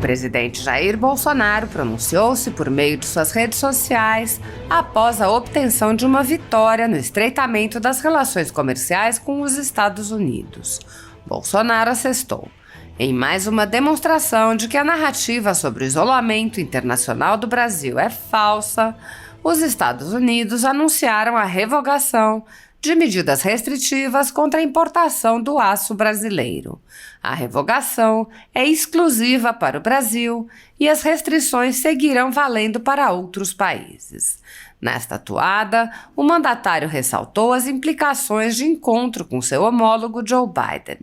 presidente Jair Bolsonaro pronunciou-se por meio de suas redes sociais após a obtenção de uma vitória no estreitamento das relações comerciais com os Estados Unidos. Bolsonaro assestou: em mais uma demonstração de que a narrativa sobre o isolamento internacional do Brasil é falsa, os Estados Unidos anunciaram a revogação de medidas restritivas contra a importação do aço brasileiro. A revogação é exclusiva para o Brasil e as restrições seguirão valendo para outros países. Nesta atuada, o mandatário ressaltou as implicações de encontro com seu homólogo Joe Biden.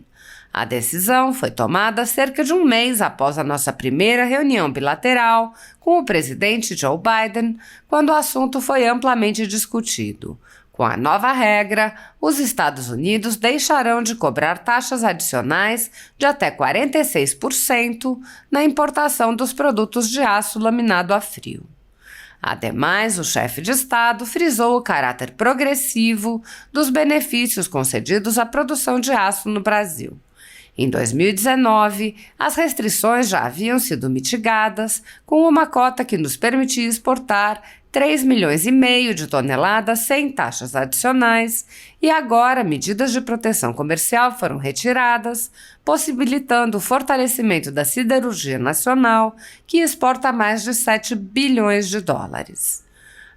A decisão foi tomada cerca de um mês após a nossa primeira reunião bilateral com o presidente Joe Biden, quando o assunto foi amplamente discutido. Com a nova regra, os Estados Unidos deixarão de cobrar taxas adicionais de até 46% na importação dos produtos de aço laminado a frio. Ademais, o chefe de Estado frisou o caráter progressivo dos benefícios concedidos à produção de aço no Brasil. Em 2019, as restrições já haviam sido mitigadas com uma cota que nos permitia exportar 3,5 milhões de toneladas sem taxas adicionais, e agora medidas de proteção comercial foram retiradas, possibilitando o fortalecimento da siderurgia nacional, que exporta mais de 7 bilhões de dólares.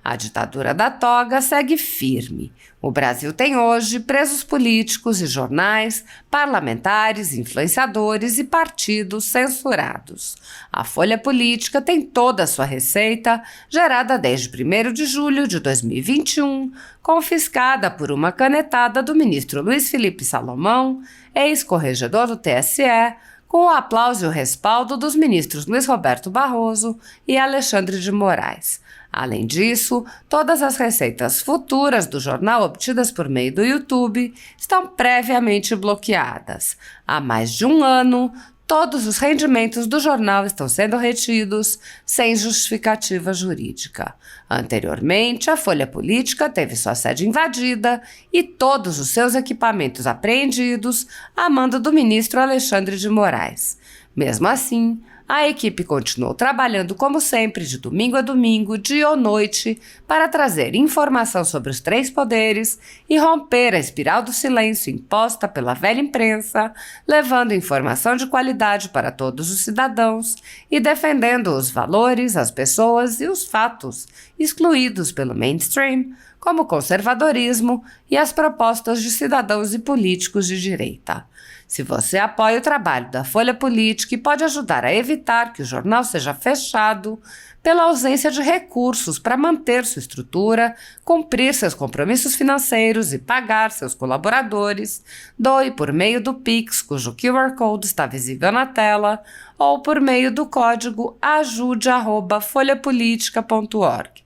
A ditadura da toga segue firme. O Brasil tem hoje presos políticos e jornais, parlamentares, influenciadores e partidos censurados. A Folha Política tem toda a sua receita, gerada desde 1º de julho de 2021, confiscada por uma canetada do ministro Luiz Felipe Salomão, ex-corregedor do TSE, com o aplauso e o respaldo dos ministros Luiz Roberto Barroso e Alexandre de Moraes. Além disso, todas as receitas futuras do jornal obtidas por meio do YouTube estão previamente bloqueadas. Há mais de um ano, todos os rendimentos do jornal estão sendo retidos sem justificativa jurídica. Anteriormente, a Folha Política teve sua sede invadida e todos os seus equipamentos apreendidos a mando do ministro Alexandre de Moraes. Mesmo assim, a equipe continuou trabalhando como sempre, de domingo a domingo, dia ou noite, para trazer informação sobre os 3 poderes e romper a espiral do silêncio imposta pela velha imprensa, levando informação de qualidade para todos os cidadãos e defendendo os valores, as pessoas e os fatos excluídos pelo mainstream, como o conservadorismo e as propostas de cidadãos e políticos de direita. Se você apoia o trabalho da Folha Política e pode ajudar a evitar que o jornal seja fechado pela ausência de recursos para manter sua estrutura, cumprir seus compromissos financeiros e pagar seus colaboradores, doe por meio do Pix, cujo QR Code está visível na tela, ou por meio do código ajude@folhapolitica.org.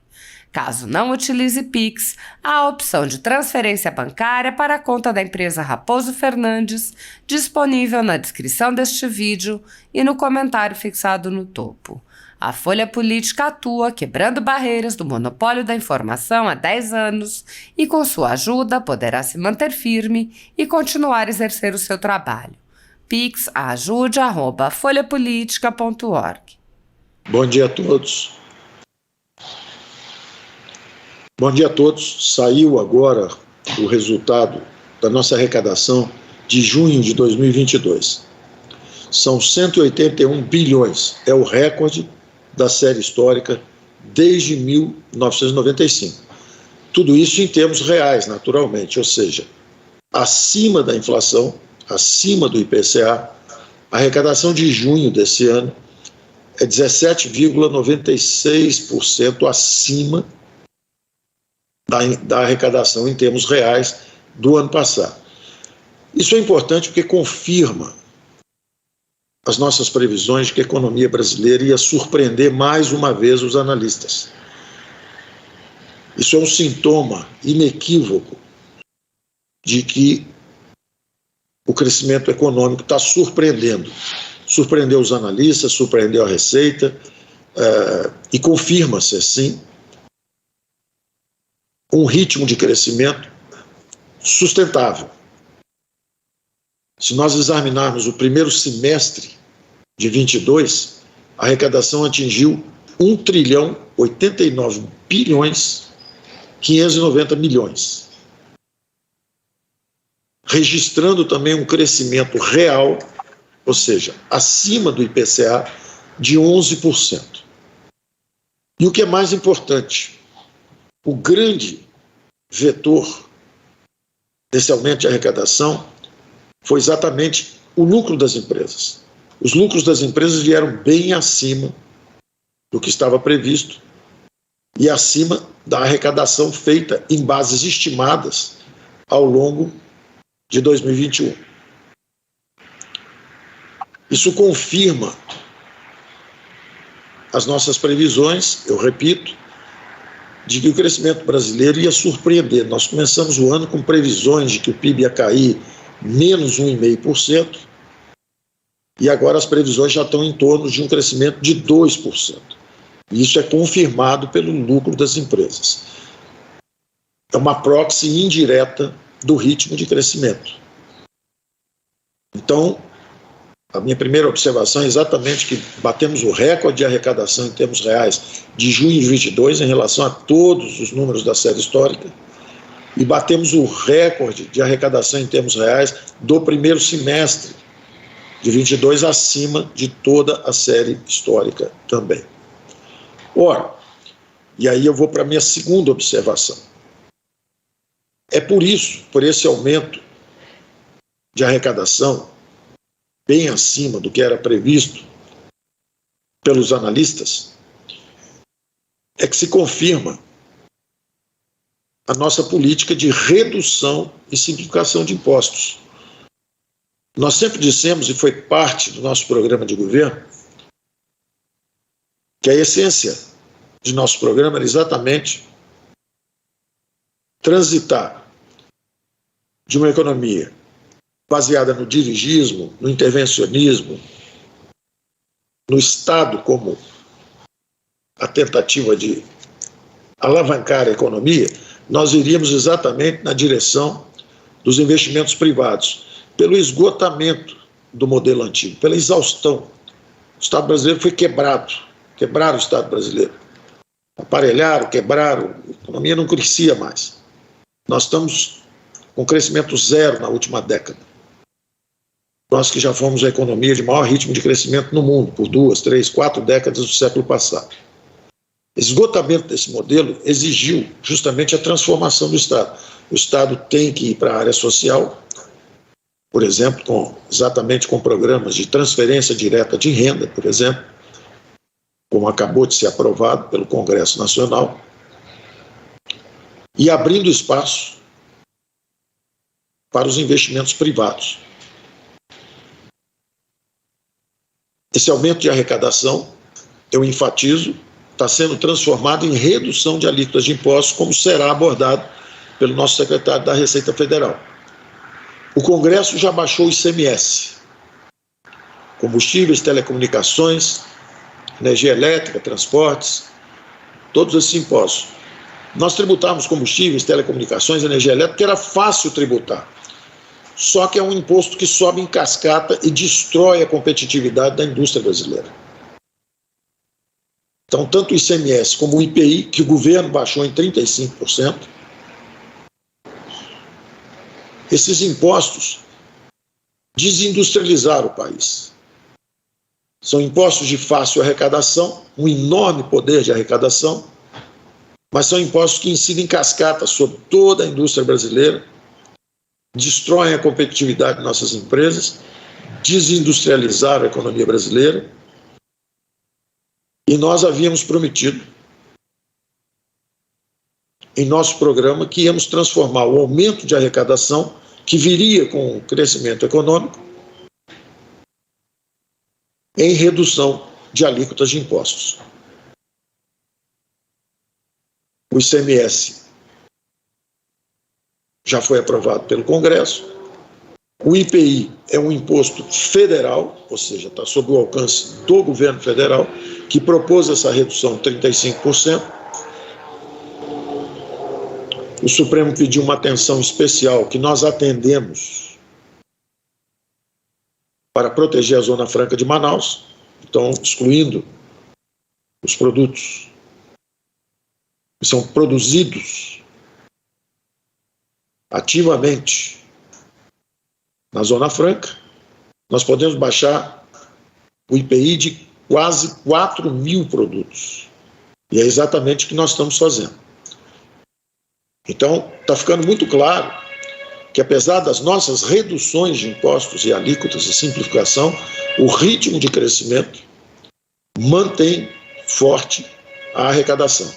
Caso não utilize Pix, há a opção de transferência bancária para a conta da empresa Raposo Fernandes, disponível na descrição deste vídeo e no comentário fixado no topo. A Folha Política atua quebrando barreiras do monopólio da informação há 10 anos e, com sua ajuda, poderá se manter firme e continuar a exercer o seu trabalho. Pix ajude@folhapolitica.org. Bom dia a todos. Bom dia a todos. Saiu agora o resultado da nossa arrecadação de junho de 2022. São 181 bilhões. É o recorde da série histórica desde 1995. Tudo isso em termos reais, naturalmente, ou seja, acima da inflação, acima do IPCA. A arrecadação de junho desse ano é 17,96% acima da arrecadação em termos reais do ano passado. Isso é importante porque confirma as nossas previsões de que a economia brasileira ia surpreender mais uma vez os analistas. Isso é um sintoma inequívoco de que o crescimento econômico está surpreendendo. Surpreendeu os analistas, surpreendeu a Receita, e confirma-se, assim, um ritmo de crescimento sustentável. Se nós examinarmos o primeiro semestre de 22, a arrecadação atingiu 1.089.590.000.000, registrando também um crescimento real, ou seja, acima do IPCA, de 11%. E o que é mais importante, o grande vetor desse aumento de arrecadação foi exatamente o lucro das empresas. Os lucros das empresas vieram bem acima do que estava previsto e acima da arrecadação feita em bases estimadas ao longo de 2021. Isso confirma as nossas previsões, eu repito, de que o crescimento brasileiro ia surpreender. Nós começamos o ano com previsões de que o PIB ia cair menos 1,5%, e agora as previsões já estão em torno de um crescimento de 2%. E isso é confirmado pelo lucro das empresas. É uma proxy indireta do ritmo de crescimento. Então, a minha primeira observação é exatamente que batemos o recorde de arrecadação em termos reais de junho de 2022 em relação a todos os números da série histórica, e batemos o recorde de arrecadação em termos reais do primeiro semestre de 22 acima de toda a série histórica também. Ora, e aí eu vou para a minha segunda observação. É por isso, por esse aumento de arrecadação, bem acima do que era previsto pelos analistas, é que se confirma a nossa política de redução e simplificação de impostos. Nós sempre dissemos, e foi parte do nosso programa de governo, que a essência de nosso programa era exatamente transitar de uma economia baseada no dirigismo, no intervencionismo, no Estado como a tentativa de alavancar a economia, nós iríamos exatamente na direção dos investimentos privados, pelo esgotamento do modelo antigo, pela exaustão. O Estado brasileiro foi quebraram o Estado brasileiro. Aparelharam, quebraram, a economia não crescia mais. Nós estamos com crescimento zero na última década. Nós que já fomos a economia de maior ritmo de crescimento no mundo, por 2, 3, 4 décadas do século passado. Esse esgotamento desse modelo exigiu justamente a transformação do Estado. O Estado tem que ir para a área social, por exemplo, exatamente com programas de transferência direta de renda, por exemplo, como acabou de ser aprovado pelo Congresso Nacional, e abrindo espaço para os investimentos privados. Esse aumento de arrecadação, eu enfatizo, está sendo transformado em redução de alíquotas de impostos, como será abordado pelo nosso secretário da Receita Federal. O Congresso já baixou o ICMS, combustíveis, telecomunicações, energia elétrica, transportes, todos esses impostos. Nós tributávamos combustíveis, telecomunicações, energia elétrica, que era fácil tributar. Só que é um imposto que sobe em cascata e destrói a competitividade da indústria brasileira. Então, tanto o ICMS como o IPI, que o governo baixou em 35%, esses impostos desindustrializaram o país. São impostos de fácil arrecadação, um enorme poder de arrecadação, mas são impostos que incidem em cascata sobre toda a indústria brasileira, destroem a competitividade de nossas empresas, desindustrializaram a economia brasileira, e nós havíamos prometido em nosso programa que íamos transformar o aumento de arrecadação, que viria com o crescimento econômico, em redução de alíquotas de impostos. O ICMS já foi aprovado pelo Congresso. O IPI é um imposto federal, ou seja, está sob o alcance do governo federal, que propôs essa redução de 35%. O Supremo pediu uma atenção especial que nós atendemos para proteger a Zona Franca de Manaus. então excluindo os produtos que são produzidos ativamente na Zona Franca, nós podemos baixar o IPI de quase 4.000 produtos. E é exatamente o que nós estamos fazendo. Então, está ficando muito claro que, apesar das nossas reduções de impostos e alíquotas e simplificação, o ritmo de crescimento mantém forte a arrecadação.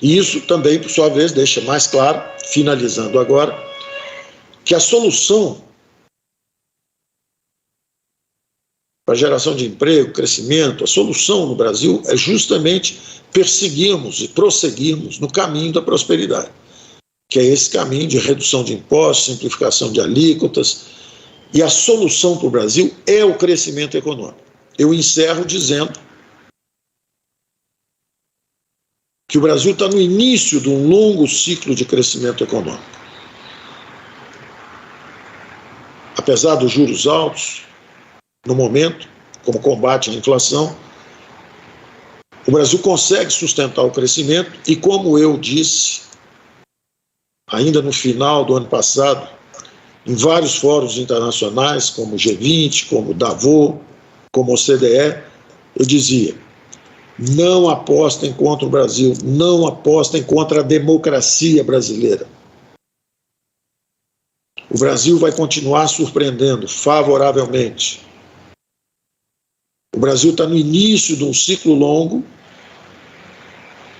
E isso também, por sua vez, deixa mais claro, finalizando agora, que a solução para a geração de emprego, crescimento, a solução no Brasil é justamente perseguirmos e prosseguirmos no caminho da prosperidade, que é esse caminho de redução de impostos, simplificação de alíquotas, e a solução para o Brasil é o crescimento econômico. Eu encerro dizendo que o Brasil está no início de um longo ciclo de crescimento econômico. Apesar dos juros altos, no momento, como combate à inflação, o Brasil consegue sustentar o crescimento e, como eu disse, ainda no final do ano passado, em vários fóruns internacionais, como o G20, como o Davos, como o OCDE, eu dizia: não apostem contra o Brasil, não apostem contra a democracia brasileira. O Brasil vai continuar surpreendendo favoravelmente. O Brasil está no início de um ciclo longo,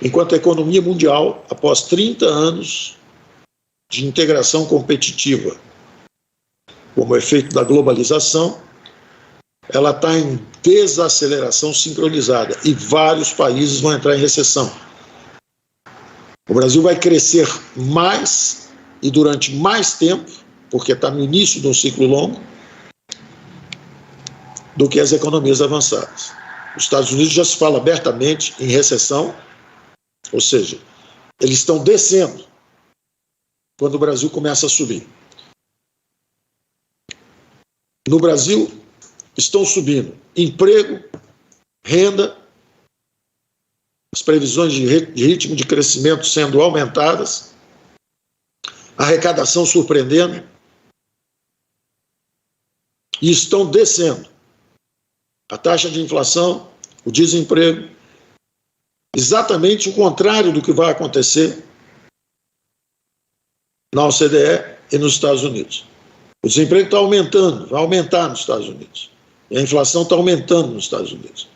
enquanto a economia mundial, após 30 anos de integração competitiva, como efeito da globalização, ela está em desaceleração sincronizada e vários países vão entrar em recessão. O Brasil vai crescer mais e durante mais tempo, porque está no início de um ciclo longo, do que as economias avançadas. Os Estados Unidos já se fala abertamente em recessão, ou seja, eles estão descendo quando o Brasil começa a subir. No Brasil, estão subindo emprego, renda, as previsões de ritmo de crescimento sendo aumentadas, arrecadação surpreendendo, e estão descendo a taxa de inflação, o desemprego, exatamente o contrário do que vai acontecer na OCDE e nos Estados Unidos. O desemprego está aumentando, vai aumentar nos Estados Unidos. E a inflação está aumentando nos Estados Unidos.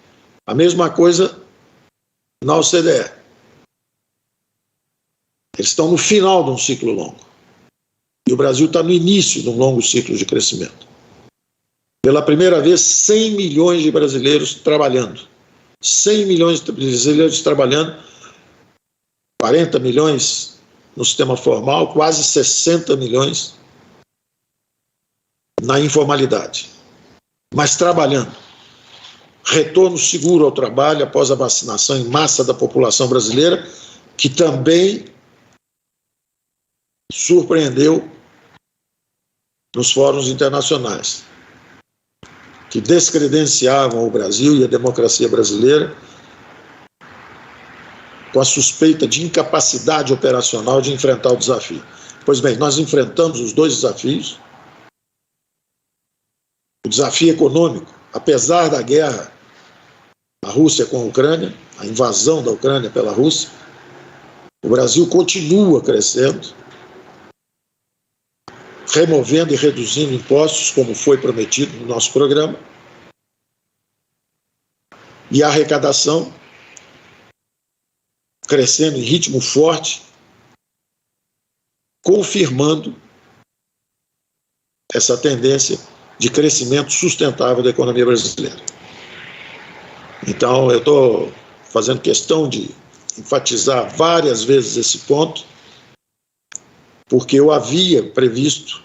A mesma coisa na OCDE. Eles estão no final de um ciclo longo. E o Brasil está no início de um longo ciclo de crescimento. Pela primeira vez, 100 milhões de brasileiros trabalhando. 100 milhões de brasileiros trabalhando, 40 milhões no sistema formal, quase 60 milhões na informalidade. Mas trabalhando. Retorno seguro ao trabalho após a vacinação em massa da população brasileira, que também surpreendeu nos fóruns internacionais, que descredenciavam o Brasil e a democracia brasileira com a suspeita de incapacidade operacional de enfrentar o desafio. Pois bem, nós enfrentamos os dois desafios. O desafio econômico, apesar da guerra da Rússia com a Ucrânia, a invasão da Ucrânia pela Rússia, o Brasil continua crescendo, removendo e reduzindo impostos, como foi prometido no nosso programa, e a arrecadação crescendo em ritmo forte, confirmando essa tendência de crescimento sustentável da economia brasileira. Então, eu estou fazendo questão de enfatizar várias vezes esse ponto, porque eu havia previsto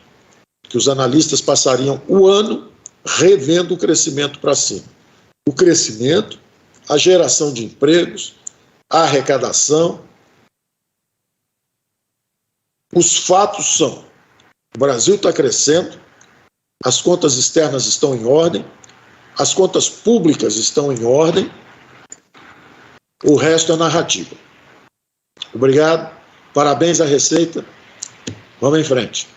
que os analistas passariam o ano revendo o crescimento para cima. O crescimento, a geração de empregos, a arrecadação. Os fatos são: o Brasil está crescendo, as contas externas estão em ordem, as contas públicas estão em ordem, o resto é narrativa. Obrigado, parabéns à Receita, vamos em frente.